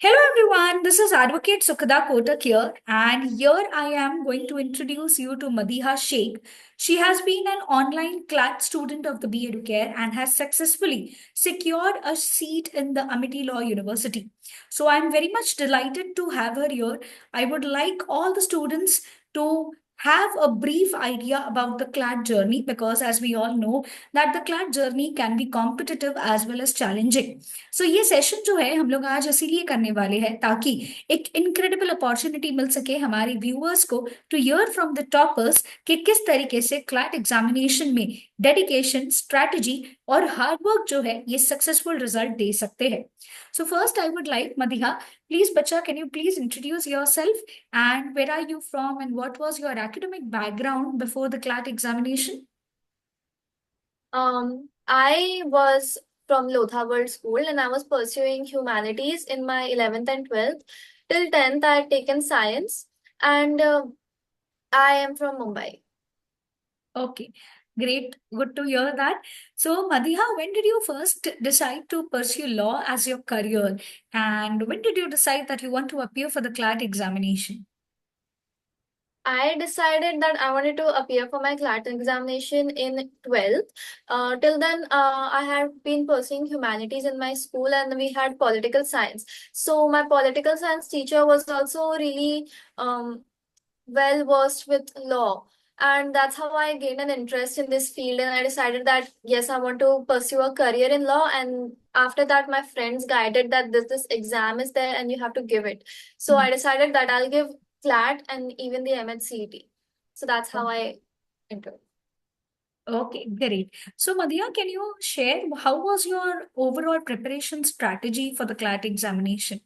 Hello everyone, this is Advocate Sukhada Kotak here, and here I am going to introduce you to Madiha Sheikh. She has been an online CLAT student of the B Educare and has successfully secured a seat in the Amity Law University. So I'm very much delighted to have her here. I would like all the students to have a brief idea about the CLAT journey because as we all know that the CLAT journey can be competitive as well as challenging. सो ये session जो है हम लोग आज इसीलिए करने वाले हैं ताकि एक इनक्रेडिबल अपॉर्चुनिटी मिल सके हमारे व्यूअर्स को to hear from the toppers कि किस तरीके से क्लैट एग्जामिनेशन में डेडिकेशन स्ट्रैटेजी और हार्ड वर्क जो है ये सक्सेसफुल रिजल्ट दे सकते हैं so first I would like Madiha please बच्चा can you please introduce yourself and where are you from and what was your academic background before the CLAT examination I was from Lotha World School and I was pursuing humanities in my 11th and 12th. Till 10th, I had taken science and I am from Mumbai. Okay, great. Good to hear that. So, Madiha, when did you first decide to pursue law as your career? And when did you decide that you want to appear for the CLAT examination? I decided that I wanted to appear for my CLAT examination in 12th. Till then, I had been pursuing humanities in my school and we had political science. So, my political science teacher was also really well versed with law. And that's how I gained an interest in this field. And I decided that, yes, I want to pursue a career in law. And after that, my friends guided that this exam is there and you have to give it. So I decided that I'll give CLAT and even the MHCET. So that's how I entered. Okay, great. So, Madiha, can you share how was your overall preparation strategy for the CLAT examination?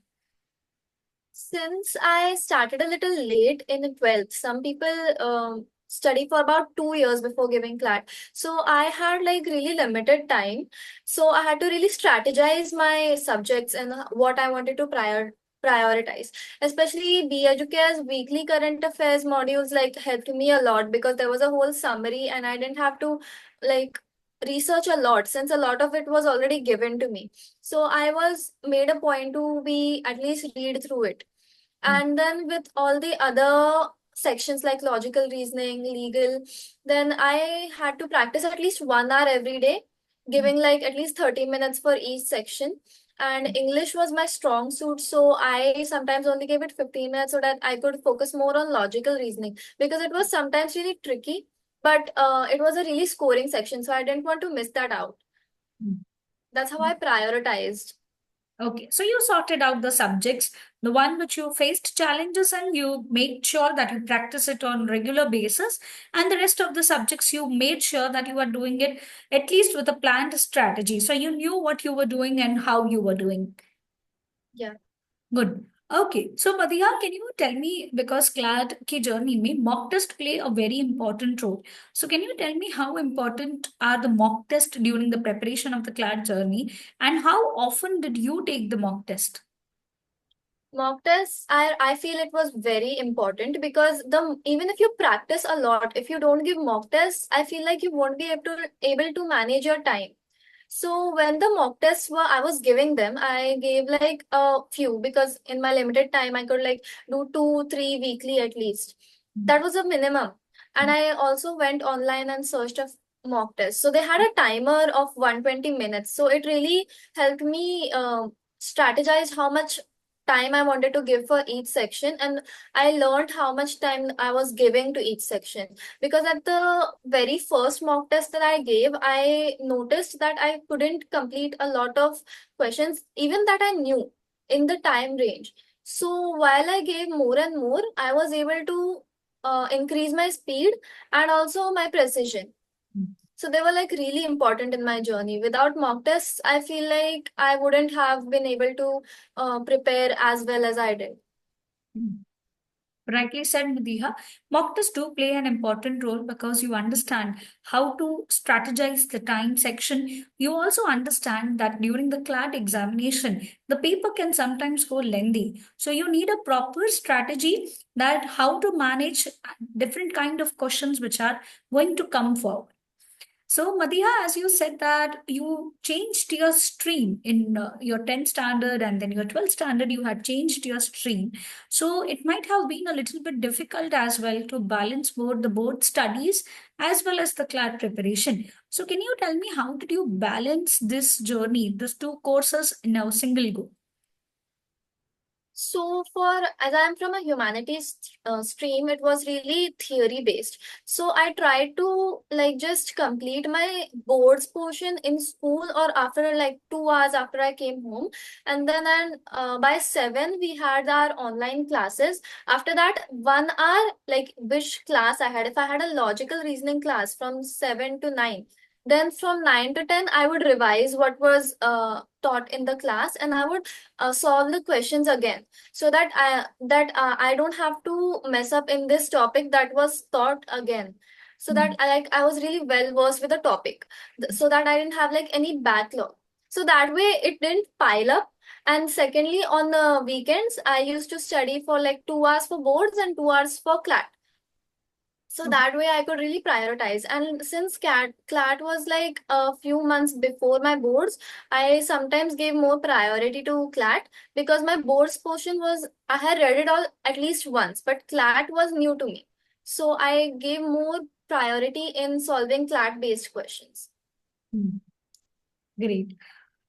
Since I started a little late in the 12th, some people study for about 2 years before giving CLAT. So I had like really limited time. So I had to really strategize my subjects and what I wanted to prioritize. Especially B Educare's weekly current affairs modules like helped me a lot because there was a whole summary and I didn't have to like research a lot since a lot of it was already given to me. So I was made a point to be at least read through it. And then with all the other sections like logical reasoning, legal, then I had to practice at least 1 hour every day, giving like at least 30 minutes for each section. And English was my strong suit, so I sometimes only gave it 15 minutes so that I could focus more on logical reasoning because it was sometimes really tricky, but it was a really scoring section, so I didn't want to miss that out. That's how I prioritized. Okay, so you sorted out the subjects, the one which you faced challenges, and you made sure that you practice it on regular basis, and the rest of the subjects you made sure that you are doing it at least with a planned strategy. So you knew what you were doing and how you were doing. Yeah. Good. Okay. So, Madiha, can you tell me, because CLAD की journey में mock test play a very important role. So, can you tell me how important are the mock test during the preparation of the CLAD journey and how often did you take the mock test? Mock tests, I feel it was very important because the even if you practice a lot, if you don't give mock tests, I feel like you won't be able to manage your time. So when the mock tests were, I was giving them, I gave like a few because in my limited time, I could like do 2, 3 weekly at least. That was a minimum. And I also went online and searched a mock test. So they had a timer of 120 minutes. So it really helped me strategize how much time I wanted to give for each section. And I learned how much time I was giving to each section. Because at the very first mock test that I gave, I noticed that I couldn't complete a lot of questions, even that I knew in the time range. So while I gave more and more, I was able to increase my speed and also my precision. So they were like really important in my journey. Without mock tests, I feel like I wouldn't have been able to prepare as well as I did. Rightly said, Madiha. Mock tests do play an important role because you understand how to strategize the time section. You also understand that during the CLAT examination, the paper can sometimes go lengthy. So you need a proper strategy that how to manage different kind of questions which are going to come forward. So, Madiha, as you said that you changed your stream in your 10th standard and then your 12th standard, you had changed your stream. So, it might have been a little bit difficult as well to balance both the board studies as well as the CLAT preparation. So, can you tell me how did you balance this journey, these two courses in a single go? So as I'm from a humanities stream, it was really theory based. So I tried to like just complete my boards portion in school or after like 2 hours after I came home. And then by 7, we had our online classes. After that, 1 hour, like which class I had, if I had a logical reasoning class from 7 to 9, then from 9 to 10, I would revise what was taught in the class, and I would solve the questions again, so that I don't have to mess up in this topic that was taught again, so that I was really well versed with the topic, so that I didn't have like any backlog, so that way it didn't pile up. And secondly, on the weekends I used to study for like 2 hours for boards and 2 hours for CLAT, so that way I could really prioritize. And since CLAT was like a few months before my boards, I sometimes gave more priority to CLAT, because my boards portion was, I had read it all at least once, but CLAT was new to me. So I gave more priority in solving CLAT based questions. Hmm. Great.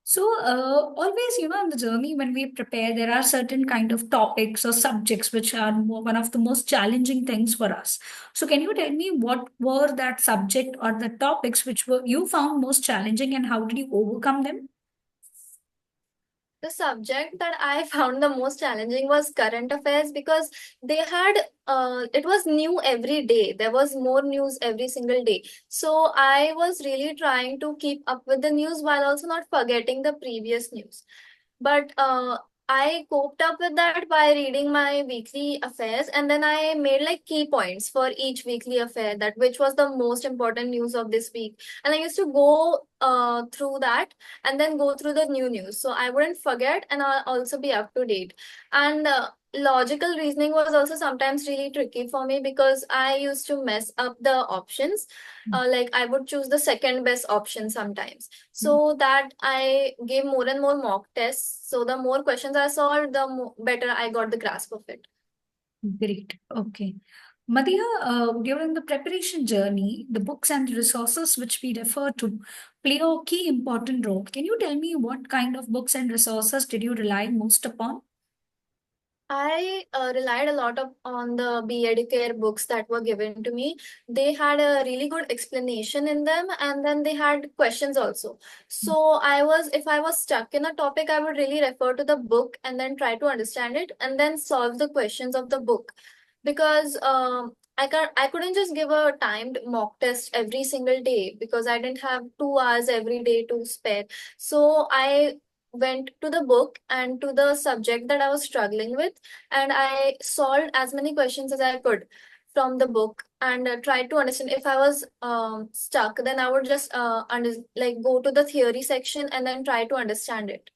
So, always, in the journey when we prepare, there are certain kind of topics or subjects which are one of the most challenging things for us. So, can you tell me what were that subject or the topics which were you found most challenging and how did you overcome them? The subject that I found the most challenging was current affairs, because they had it was new every day. There was more news every single day. So I was really trying to keep up with the news while also not forgetting the previous news. But I coped up with that by reading my weekly affairs, and then I made like key points for each weekly affair, that which was the most important news of this week. And I used to go through that and then go through the new news, so I wouldn't forget and I'll also be up to date. And logical reasoning was also sometimes really tricky for me, because I used to mess up the options. Like I would choose the second best option sometimes, so that I gave more and more mock tests. So the more questions I solved, the better I got the grasp of it. Great. Okay. Madiha, during the preparation journey, the books and resources which we refer to play a key important role. Can you tell me what kind of books and resources did you rely most upon? I relied a lot on the Be Educare books that were given to me. They had a really good explanation in them, and then they had questions also. So if I was stuck in a topic, I would really refer to the book and then try to understand it and then solve the questions of the book. Because I couldn't just give a timed mock test every single day, because I didn't have 2 hours every day to spare. So I went to the book and to the subject that I was struggling with, and I solved as many questions as I could from the book, and tried to understand. If I was stuck, then I would just like go to the theory section and then try to understand it.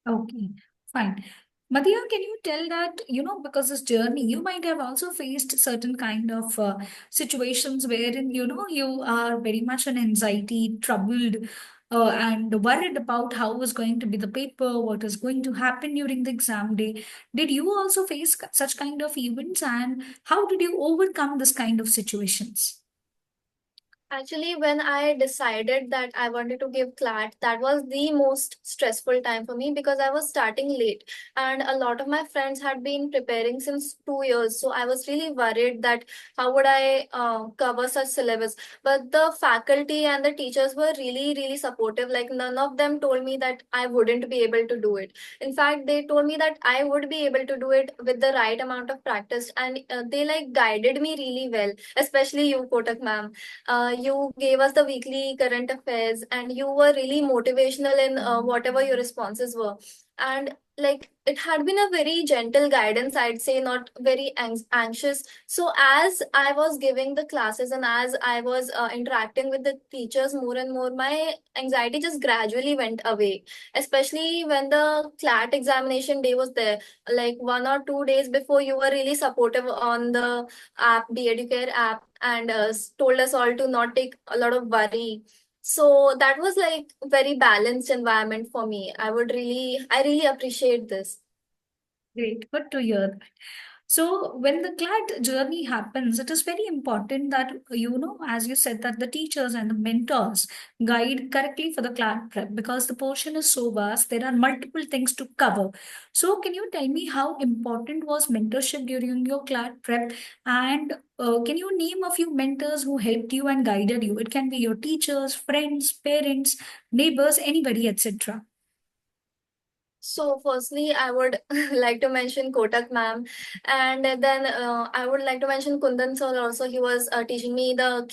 Okay, fine. Madhya, can you tell that, because this journey, you might have also faced certain kind of situations wherein, you are very much an anxiety, troubled, and worried about how is going to be the paper, what is going to happen during the exam day. Did you also face such kind of events, and how did you overcome this kind of situations? Actually, when I decided that I wanted to give CLAT, that was the most stressful time for me, because I was starting late and a lot of my friends had been preparing since 2 years. So I was really worried that how would I cover such syllabus. But the faculty and the teachers were really, really supportive. Like none of them told me that I wouldn't be able to do it. In fact, they told me that I would be able to do it with the right amount of practice. And they like guided me really well, especially you, Kotak ma'am. You gave us the weekly current affairs, and you were really motivational in whatever your responses were. And like it had been a very gentle guidance, I'd say, not very anxious. So as I was giving the classes and as I was interacting with the teachers more and more, my anxiety just gradually went away, especially when the CLAT examination day was there. Like 1 or 2 days before, you were really supportive on the app, the Educare app, and told us all to not take a lot of worry. So that was like very balanced environment for me. I really appreciate this. Great, good to hear. So when the glad journey happens, it is very important that, as you said, that the teachers and the mentors guide correctly for the glad prep because the portion is so vast. There are multiple things to cover. So can you tell me how important was mentorship during your glad prep? And can you name a few mentors who helped you and guided you? It can be your teachers, friends, parents, neighbors, anybody, etc. So firstly, I would like to mention Kotak ma'am, and then I would like to mention Kundan sir also. He was teaching me the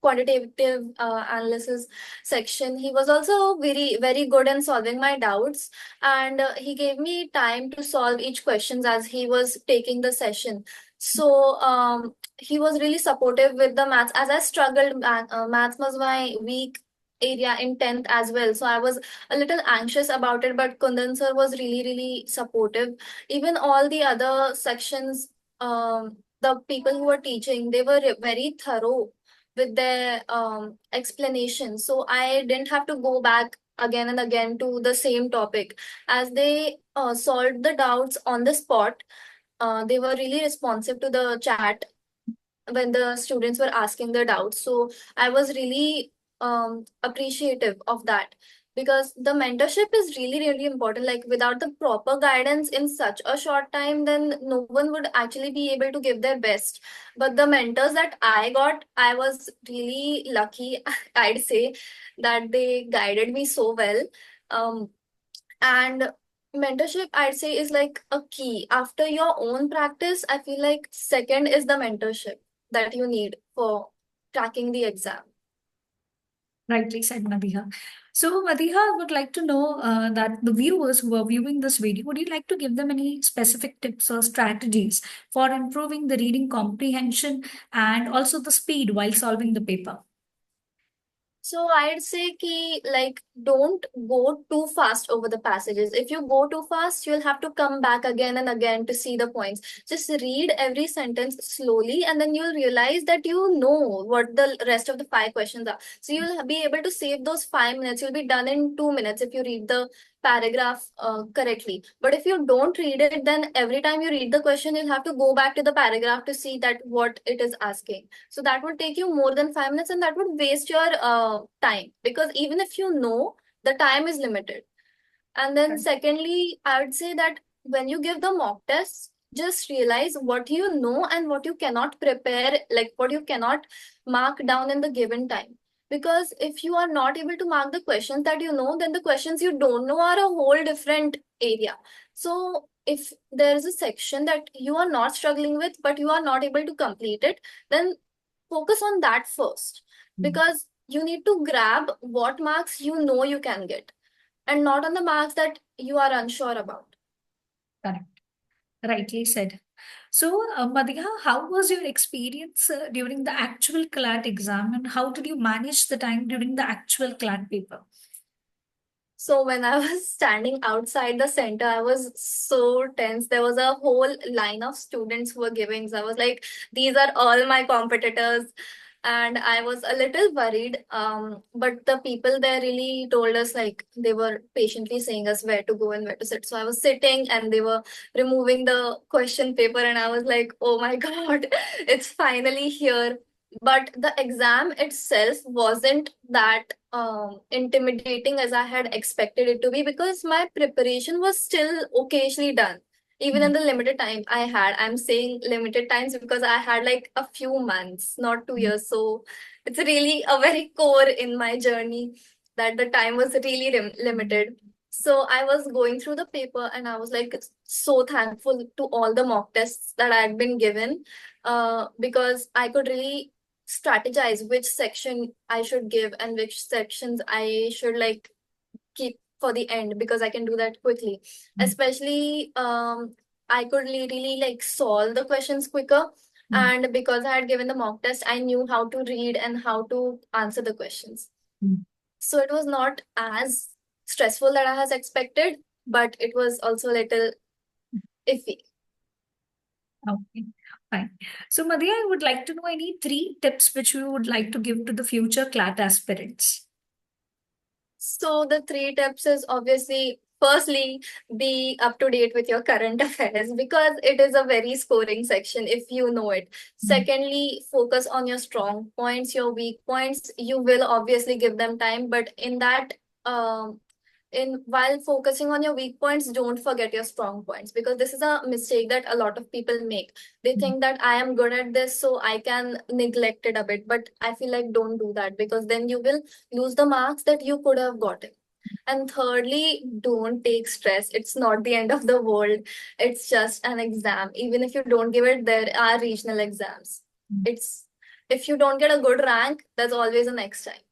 quantitative analysis section. He was also very good in solving my doubts, and he gave me time to solve each questions as he was taking the session. So he was really supportive with the maths as I struggled. Maths was my weak area in 10th as well. So I was a little anxious about it, but Kundan sir was really supportive. Even all the other sections, the people who were teaching, they were very thorough with their explanation. So I didn't have to go back again and again to the same topic. As they solved the doubts on the spot, they were really responsive to the chat when the students were asking their doubts. So I was really appreciative of that, because the mentorship is really important. Like without the proper guidance in such a short time, then no one would actually be able to give their best. But the mentors that I got, I was really lucky, I'd say, that they guided me so well. And mentorship, I'd say, is like a key. After your own practice, I feel like second is the mentorship that you need for cracking the exam. Rightly said, Madiha. So, Madiha, I would like to know that the viewers who are viewing this video, would you like to give them any specific tips or strategies for improving the reading comprehension and also the speed while solving the paper? So I'd say ki, like, don't go too fast over the passages. If you go too fast, you'll have to come back again and again to see the points. Just read every sentence slowly, and then you'll realize that you know what the rest of the five questions are. So you'll be able to save those 5 minutes. You'll be done in 2 minutes if you read the paragraph correctly. But if you don't read it, then every time you read the question, you'll have to go back to the paragraph to see that what it is asking. So that would take you more than 5 minutes, and that would waste your time, because even if you know, the time is limited. And then Right. secondly, I would say that when you give the mock tests, just realize what you know and what you cannot prepare, like what you cannot mark down in the given time. Because if you are not able to mark the questions that you know, then the questions you don't know are a whole different area. So if there is a section that you are not struggling with, but you are not able to complete it, then focus on that first. Mm. Because you need to grab what marks you know you can get, and not on the marks that you are unsure about. Correct. Rightly said. So, Madiha, how was your experience during the actual CLAT exam and how did you manage the time during the actual CLAT paper? So when I was standing outside the center, I was so tense. There was a whole line of students who were giving. So I was like, these are all my competitors. And I was a little worried. But the people there really told us, like, they were patiently saying us where to go and where to sit. So I was sitting and they were removing the question paper, and I was like, oh my God, it's finally here. But the exam itself wasn't that intimidating as I had expected it to be, because my preparation was still occasionally done, even in Mm. the limited time I had. I'm saying limited times because I had like a few months, not 2 years. So it's really a very core in my journey that the time was really limited. So I was going through the paper and I was like so thankful to all the mock tests that I had been given, because I could really strategize which section I should give and which sections I should like keep for the end because I can do that quickly. Especially, I could really like solve the questions quicker. Mm. And because I had given the mock test, I knew how to read and how to answer the questions. Mm. So it was not as stressful that I has expected, but it was also a little iffy. Okay, fine. So, Madhya, I would like to know any three tips which you would like to give to the future CLAT aspirants. So the three tips is obviously firstly be up to date with your current affairs because it is a very scoring section if you know it. Mm. Secondly, focus on your strong points, your weak points. You will obviously give them time, but in that in while focusing on your weak points, don't forget your strong points because this is a mistake that a lot of people make. They Mm. think that I am good at this, so I can neglect it a bit. But I feel like don't do that because then you will lose the marks that you could have gotten. And thirdly, don't take stress. It's not the end of the world. It's just an exam. Even if you don't give it, there are regional exams. Mm. It's if you don't get a good rank, there's always a next time.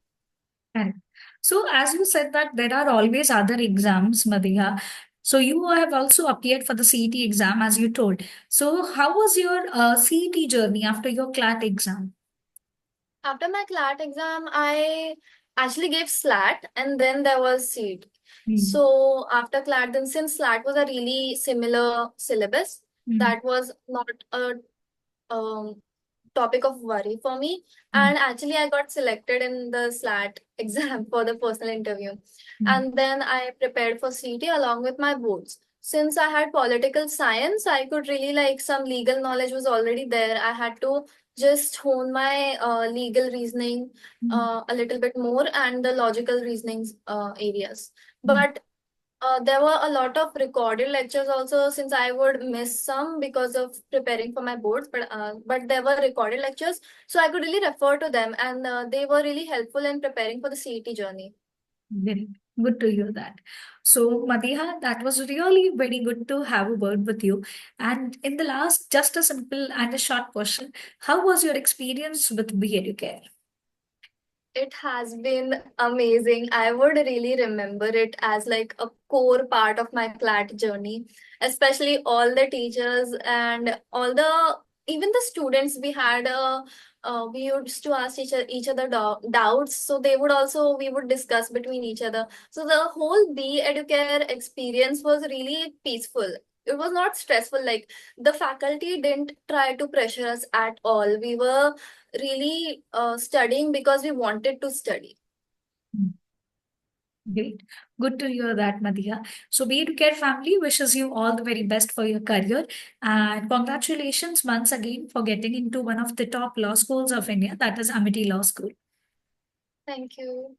Correct. So, as you said that there are always other exams, Madhya. So, you have also appeared for the CET exam, as you told. So, how was your CET journey after your CLAT exam? After my CLAT exam, I actually gave SLAT and then there was CET. Mm. So after CLAT, then since SLAT was a really similar syllabus, Mm. that was not a um, topic of worry for me. Mm. And actually, I got selected in the SLAT exam for the personal interview. Mm. And then I prepared for CET along with my boards. Since I had political science, I could really like some legal knowledge was already there. I had to just hone my legal reasoning Mm. a little bit more and the logical reasoning areas. Mm. But there were a lot of recorded lectures also since I would miss some because of preparing for my boards, but there were recorded lectures, so I could really refer to them, and they were really helpful in preparing for the CET journey. Very good to hear that. So, Madiha, that was really very good to have a word with you. And in the last, just a simple and a short question, how was your experience with Be Educare? It has been amazing. I would really remember it as like a core part of my CLAT journey, especially all the teachers and all the even the students. We used to ask each other doubts, so they would also we would discuss between each other. So the whole Be Educare experience was really peaceful. It was not stressful. Like the faculty didn't try to pressure us at all. We were really studying because we wanted to study. Mm. Great. Good to hear that, Madiha. So, Be Educare family wishes you all the very best for your career. And congratulations once again for getting into one of the top law schools of India, that is Amity Law School. Thank you.